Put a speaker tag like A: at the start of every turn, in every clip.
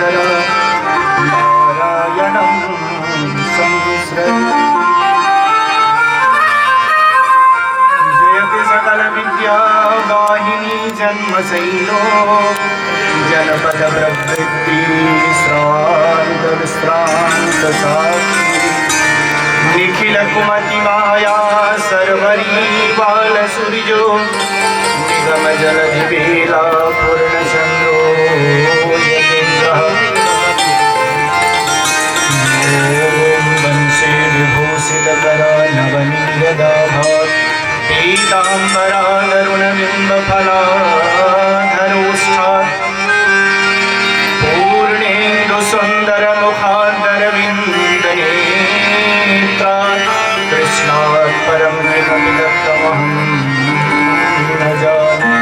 A: शङ्कर नारायणं संस्मृत्य जयति सकलविद्यावाहिनी जन्मशैलो जनपदप्रवृत्ति श्रान्तविश्रान्तसाक्षी निखिलकुमतिमाया सर्वरी बालसूर्यो निगमजलधिवेला पूर्णचन्द्रो यतीन्द्रः वंशे विभूषितकरा नवनीरदाभात् पीताम्बरा तरुणबिम्बफलाधरोष्ठात् पूर्णेन्दुसुन्दरमुखादरविन्दनेत्रात् कृष्णात् परं किमपि दत्तमहं न जाने।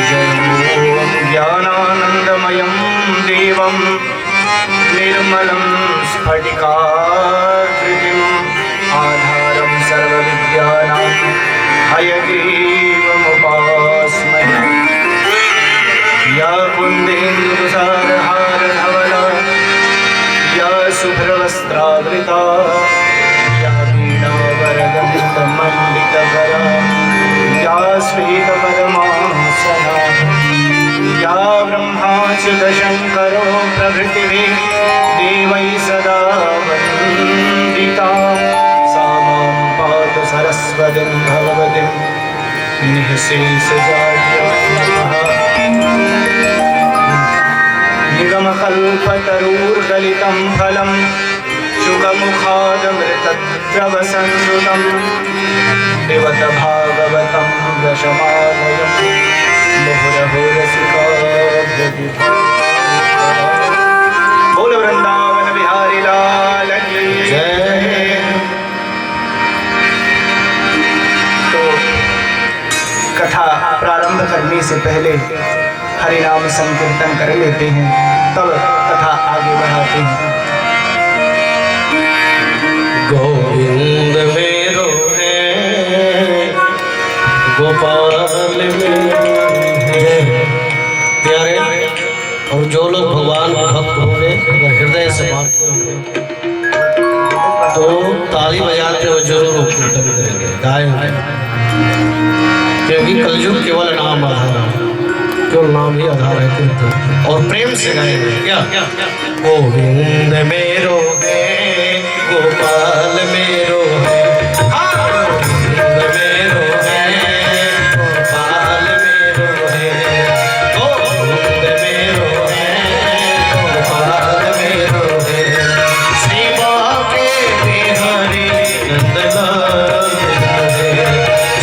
A: जय ॐ ज्ञानानन्दमयं देवं निर्मलं स्फटिकाकृतिम् आधारं सर्वविद्यानां हयग्रीवमुपास्महे। या कुन्देन्दुसारहारधवला या शुभ्रवस्त्रावृता या वीणावरदन्तमण्डितकरा या श्वेतपद्मासना या ब्रह्माच्युतशङ्करो प्रभृतिभिः देवैः सदा वन्दिता सा मां पातु सरस्वतीं भगवतीं निःशेषजाड्यां निगमकल्पतरुर्गलितं फलं शुकमुखादमृतद्रवसंयुतं पिबत भागवतं रसमालयं मुहुरहो रसिका भजति। बोल वृंदावन बिहारी लाल की जय। तो कथा प्रारंभ करने से पहले हरिनाम संकीर्तन कर लेते हैं, तब कथा आगे बढ़ाते हैं।
B: गोविंद मेरो है गोपाल मेरो है प्यारे। और जो लोग भगवान के भक्त होंगे अगर हृदय से मानते होंगे तो ताली बजाते हुए जरूर कीर्तन करेंगे, गाएंगे, क्योंकि कलयुग केवल नाम आधार है, केवल नाम ही आधार है कीर्तन। और प्रेम से गाएंगे क्या? गोविंद मेरो है गोपाल मेरो है, गोविंद मेरो है गोपाल मेरो है, गोविंद मेरो है गोपाल मेरो है। सेवा के बिहारी नंदलाल है,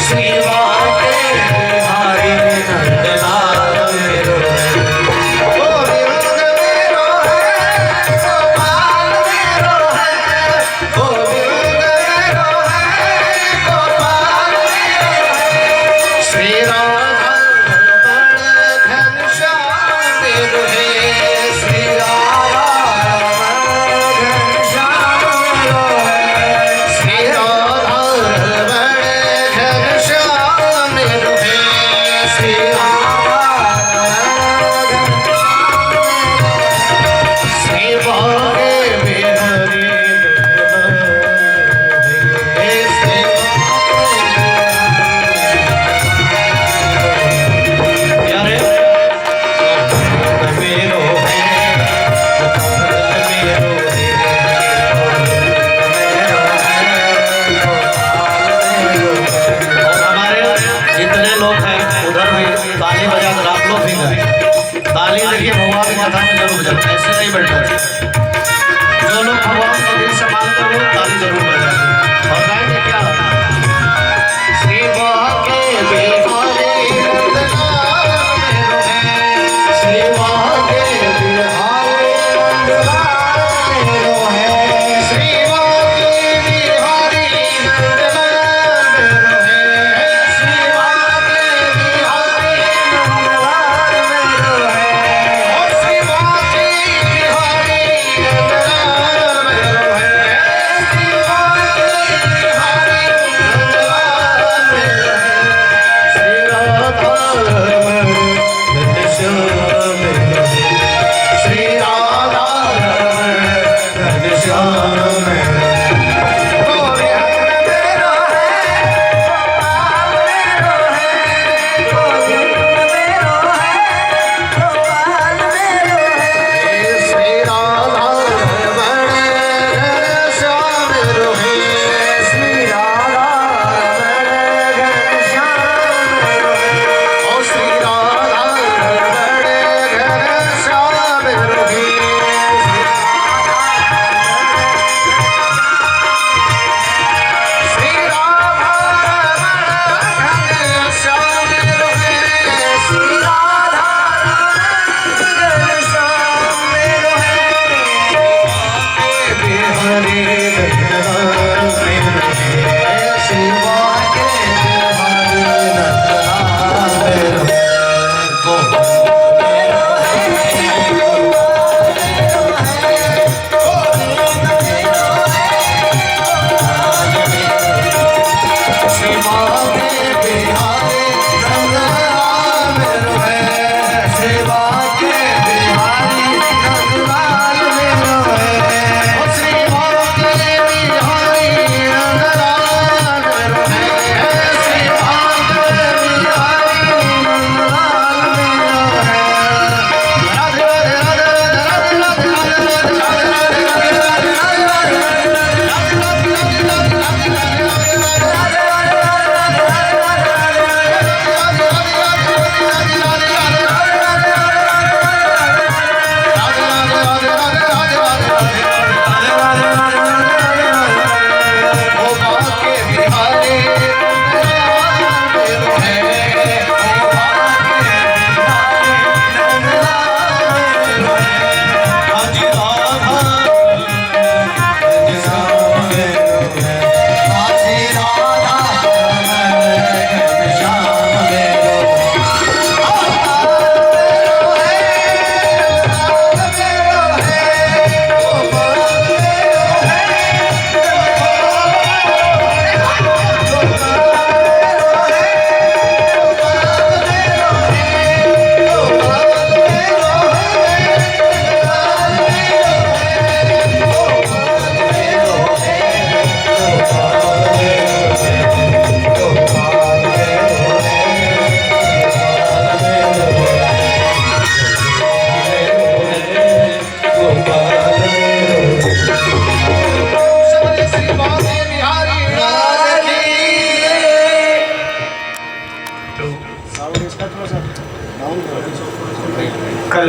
B: सेवा के बिहारी नंदलाल मेरो है। ताली देखिए भगवान की कथा में जरूर बजाते, ऐसे नहीं बैठा। जो लोग भगवान को दिल से मानते हैं ताली जरूर बजाते और गाएंगे क्या? सेवा के बिहारी नंदलाल मेरो है, सेवा के बिहारी नंदलाल मेरो है, सेवा के बिहारी नंदलाल मेरो है, सेवा के बिहारी नंदलाल मेरो है। सेवा के बिहारी नंदलाल मेरो है, सेवा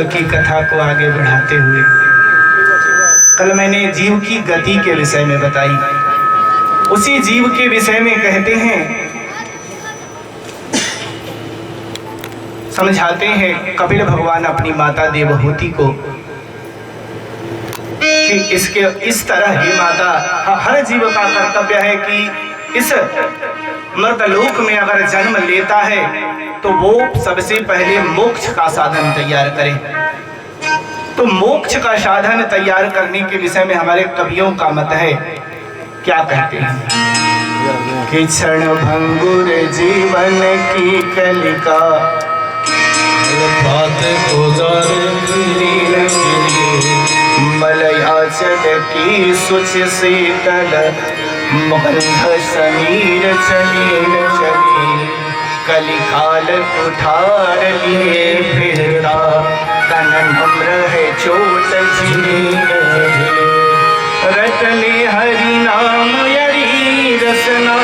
A: कल की कथा को आगे बढ़ाते हुए, कल मैंने जीव की गति के विषय में बताई। उसी जीव के विषय में कहते हैं, समझाते हैं कपिल भगवान अपनी माता देवहूति को कि इसके इस तरह ही माता, हर जीव का कर्तव्य है कि इस मर्तलोक में अगर जन्म लेता है तो वो सबसे पहले मोक्ष का साधन तैयार करे। तो मोक्ष का साधन तैयार करने के विषय में हमारे कवियों का मत है। क्या कहते हैं कि क्षण भंगुर जीवन की कलिका,
B: बात को
A: मलयाचल की सुच शीतल मगध समीर चलील चली, कलिकाल उठार लिए फिरता तन नम्र है चोट झील। रटले हरि नाम यरी रसना,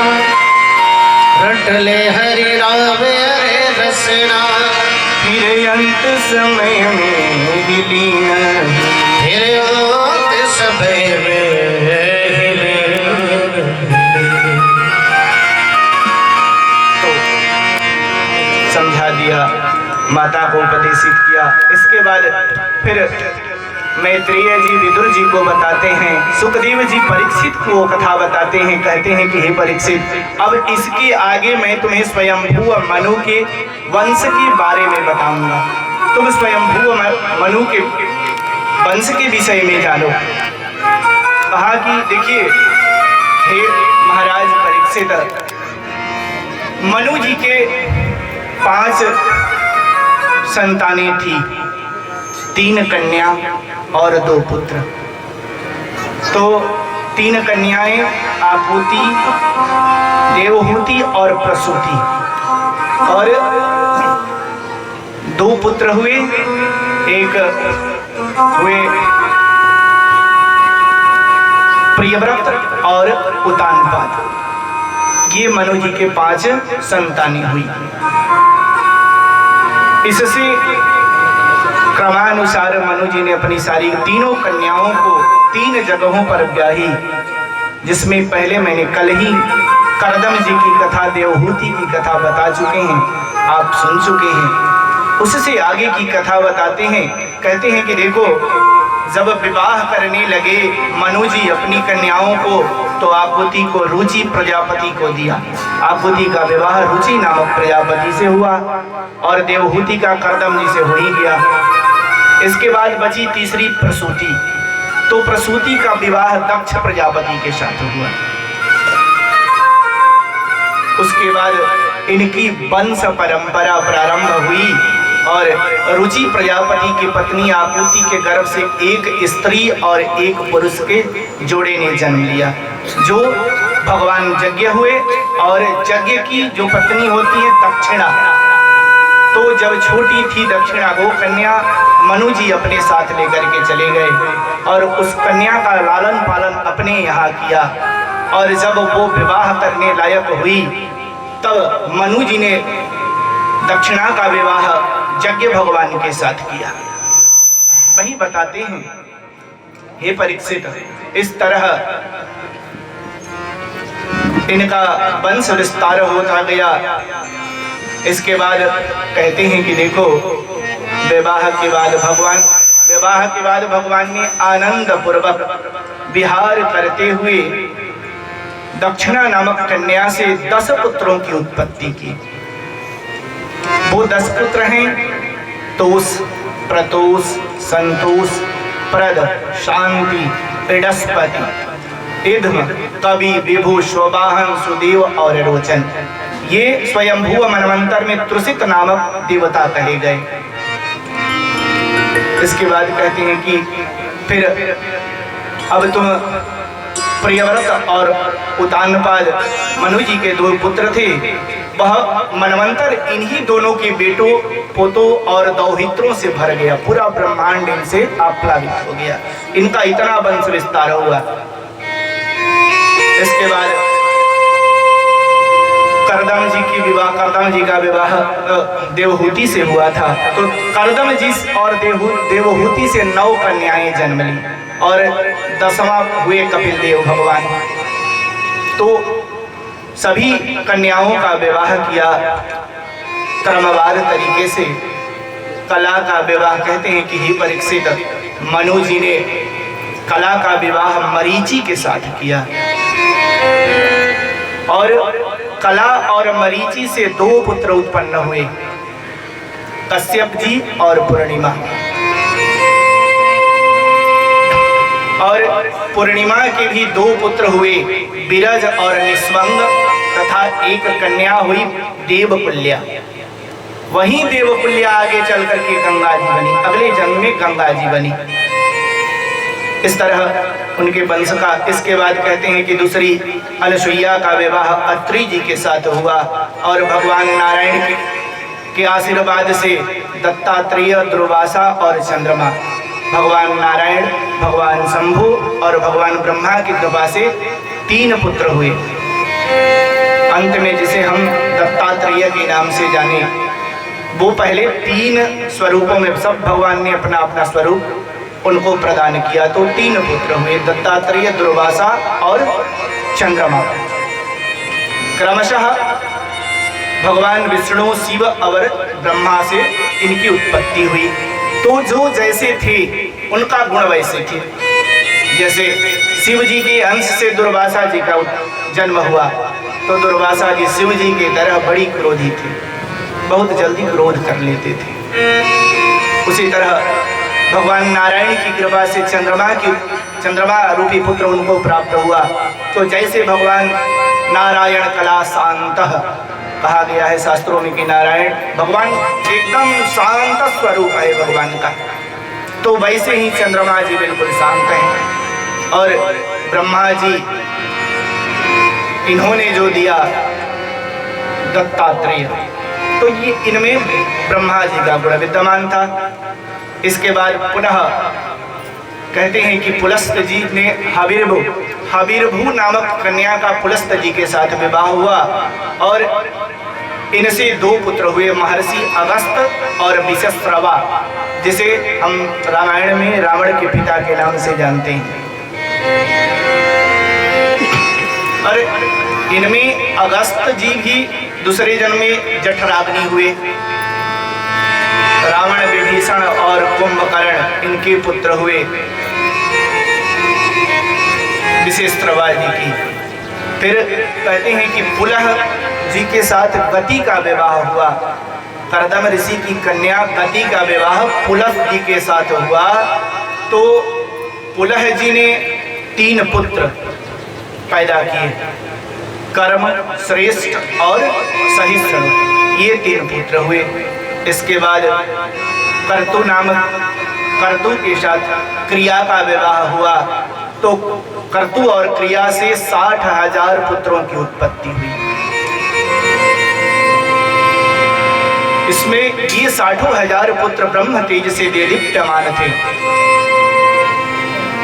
B: रटले हरि राम हरे रसना,
A: फिर अंत समय में विलीन,
B: फिर अंत समय में
A: तो समझा दिया, माता को उपदेशित किया। इसके बाद फिर मैत्रेय जी विदुर जी को बताते हैं, सुखदेव जी परीक्षित को कथा बताते हैं। कहते हैं कि हे परीक्षित, अब इसके आगे मैं तुम्हें स्वयंभू मनु के वंश के बारे में बताऊंगा। तुम स्वयंभू मनु के वंश के विषय में जानो। कहा कि देखिए हे महाराज परीक्षित, मनु जी के 5 संतानें थी, 3 कन्या और 2 पुत्र। तो 3 कन्याएं आपूति, देवहूति और प्रसूति, और 2 पुत्र हुए। एक हुए प्रियव्रत और उतानपाद। ये मनु जी के 5 संतानें हुई। इससे क्रमानुसार मनु जी ने अपनी सारी 3 कन्याओं को 3 जगहों पर ब्याही, जिसमें पहले मैंने कल ही करदम जी की कथा, देवहूति की कथा बता चुके हैं, आप सुन चुके हैं। उससे आगे की कथा बताते हैं। कहते हैं कि देखो, जब विवाह करने लगे मनु जी अपनी कन्याओं को, तो आपूति को रुचि प्रजापति को दिया। आपूति का विवाह रुचि नामक प्रजापति से हुआ और देवहूति का करदम जी से हो ही गया। इसके बाद बची तीसरी प्रसूति। तो प्रसूति का विवाह दक्ष प्रजापति के साथ हुआ। उसके बाद इनकी वंश परंपरा प्रारंभ हुई और रुचि प्रजापति की पत्नी आपूति के गर्भ से एक स्त्री और एक पुरुष के जोड़े ने जन्म लिया, जो भगवान यज्ञ हुए। और यज्ञ की जो पत्नी होती है दक्षिणा, तो जब छोटी थी दक्षिणा, वो कन्या मनु जी अपने साथ लेकर के चले गए और उस कन्या का लालन पालन अपने यहाँ किया। और जब वो विवाह करने लायक हुई, तब मनु जी ने दक्षिणा का विवाह यज्ञ भगवान के साथ किया। वही बताते हैं, हे परीक्षित, इस तरह इनका वंश विस्तार होता गया। इसके बाद कहते हैं कि देखो, विवाह के बाद भगवान ने आनंद पूर्वक विहार करते हुए दक्षिणा नामक कन्या से 10 पुत्रों की उत्पत्ति की। वो 10 पुत्र हैं, तोष, प्रतोष, संतोष, प्रद, शांति, इडस्पति, इध्म, कवि, विभु, शोभाहन, सुदेव और रोचन। ये स्वयंभू मनवंतर में त्रुसित नामक देवता कहे गए। इसके बाद कहते हैं कि फिर अब तुम प्रियव्रत और उतानपाद मनु जी के 2 पुत्र थे, वह मनवंतर इन्हीं दोनों के बेटों, पोतों और दौहित्रों से भर गया। पूरा ब्रह्मांड इनसे आप्लावित हो गया। इनका इतना वंश विस्तार हुआ। इसके बाद करदम जी का विवाह देवहूति से हुआ था। तो करदम जी और देवहूति से 9 कन्याएं जन्म ली और 10वां हुए कपिल देव भगवान। तो सभी कन्याओं का विवाह किया क्रमवार तरीके से। कला का विवाह कहते हैं कि हे परीक्षित, मनु जी ने कला का विवाह मरीचि के साथ किया और कला और मरीचि से 2 पुत्र उत्पन्न हुए, कश्यप जी और पूर्णिमा। और पूर्णिमा के भी 2 पुत्र हुए, बिरज और निस्वंग, तथा एक कन्या हुई देवकुल्या। वहीं देवकुल्या आगे चल करके गंगा जी बनी, अगले जन्म में गंगा जी बनी। इस तरह उनके वंश का। इसके बाद कहते हैं कि दूसरी अनसुईया का विवाह अत्रि जी के साथ हुआ और भगवान नारायण के आशीर्वाद से दत्तात्रेय, दुर्वासा और चंद्रमा, भगवान नारायण, भगवान शंभु और भगवान ब्रह्मा की कृपा से 3 पुत्र हुए। अंत में जिसे हम दत्तात्रेय के नाम से जाने, वो पहले 3 स्वरूपों में सब भगवान ने अपना अपना स्वरूप उनको प्रदान किया। तो 3 पुत्र हुए, दत्तात्रेय, दुर्वासा और चंद्रमा। क्रमशः भगवान विष्णु, शिव और ब्रह्मा से इनकी उत्पत्ति हुई। तो जो जैसे थे उनका गुण वैसे थे। जैसे शिव जी के अंश से दुर्वासा जी का जन्म हुआ, तो दुर्वासा जी शिव जी के तरह बड़ी क्रोधी थी, बहुत जल्दी क्रोध कर लेते थे। उसी तरह भगवान नारायण की कृपा से चंद्रमा रूपी पुत्र उनको प्राप्त हुआ। तो जैसे भगवान नारायण कला शांतः कहा गया है शास्त्रों में कि नारायण भगवान एकदम शांत स्वरूप है भगवान का, तो वैसे ही चंद्रमा जी बिल्कुल शांत हैं। और ब्रह्मा जी इन्होंने जो दिया दत्तात्रेय, तो ये इनमें ब्रह्मा जी का गुण विद्यमान था। इसके बाद पुनः कहते हैं कि पुलस्त जी ने हविर्भु नामक कन्या का पुलस्त जी के साथ विवाह हुआ और इनसे 2 पुत्र हुए, महर्षि अगस्त और विशस्रवा, जिसे हम रामायण में रावण के पिता के नाम से जानते हैं। और इनमें अगस्त जी भी दूसरे जन्म में जठराग्नि हुए। रावण, विभीषण और कुंभकर्ण इनके पुत्र हुए, विशेषत्रवा जी की। फिर कहते हैं कि पुलह जी के साथ गति का विवाह हुआ। करदम ऋषि की कन्या गति का विवाह पुलह जी के साथ हुआ। तो पुलह जी ने 3 पुत्र पैदा किए, कर्म, श्रेष्ठ और सहिष्णु, ये 3 पुत्र हुए। इसके बाद कर्तु के साथ क्रिया का विवाह हुआ। तो कर्तु और क्रिया से 60,000 पुत्रों की उत्पत्ति हुई। इसमें ये 60,000 पुत्र ब्रह्म तेज से देदीप्यमान थे।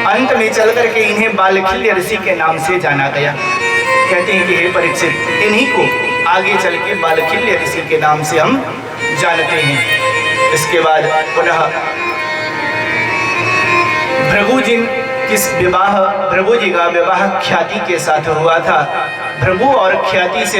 A: अंत में चल करके इन्हें बालखिल्य ऋषि के नाम से जाना गया। कहते हैं कि हे परीक्षित, इन्हीं को आगे चल के बालखिल्य ऋषि के नाम से हम जानते हैं। इसके बाद पुनः भृगु जी का विवाह ख्याति के साथ हुआ था। भृगु और ख्याति से